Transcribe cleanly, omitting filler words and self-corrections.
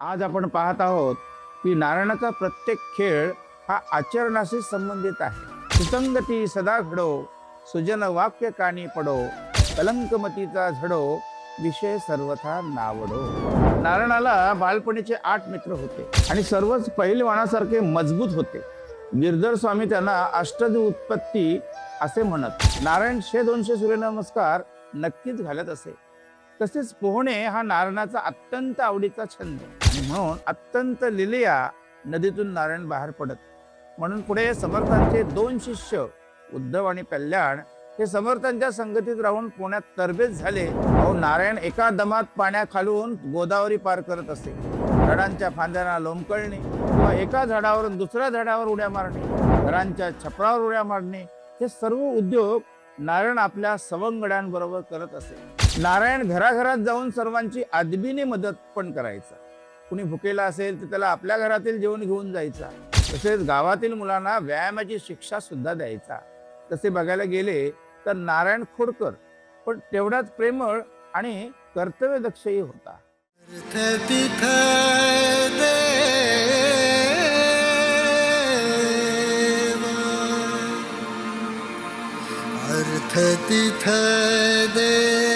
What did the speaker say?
आज आपण पाहत आहोत की नारायणाचा प्रत्येक खेळ हा आचरणाशी संबंधित आहे। सुसंगती सदा घडो, सुजन वाक्य कानी पडो, कलंकमतीचा झडो, विषय सर्वथा नावडो। नारायणाला बालपणीचे 8 मित्र होते आणि सर्वच पहिलवानासारखे मजबूत होते। गिरधर स्वामी त्यांना अष्टधी उत्पत्ती असे म्हणत। नारायण 100-200 सूर्यनमस्कार नक्कीच घालत असे। तसेच पोहणे हा नारायणाचा अत्यंत आवडीचा छंद आणि म्हणून अत्यंत लिलया नदीतून नारायण बाहेर पडत। म्हणून पुढे समर्थांचे 2 शिष्य उद्धव आणि कल्याण हे समर्थांच्या संगतीत राहून पुण्यात तरबेज झाले। नारायण एका दमात पाण्याखालून गोदावरी पार करत असे। झाडांच्या फांद्यांना लोंबकळणे किंवा एका झाडावरून दुसऱ्या झाडावर उड्या मारणे, घरांच्या छपरावर उड्या मारणे, हे सर्व उद्योग नारायण आपल्या सवंगड्यांबरोबर करत असे। नारायण घराघरात जाऊन सर्वांची अदबीने मदत पण करायचा। कुणी भुकेला असेल तर त्याला आपल्या घरातील जेवण घेऊन जायचा। तसेच गावातील मुलांना व्यायामाची शिक्षा सुद्धा द्यायचा। तसे बघायला गेले तर नारायण खोडकर पण तेवढाच प्रेमळ आणि कर्तव्यदक्षही होता। अर्थ तिथ दे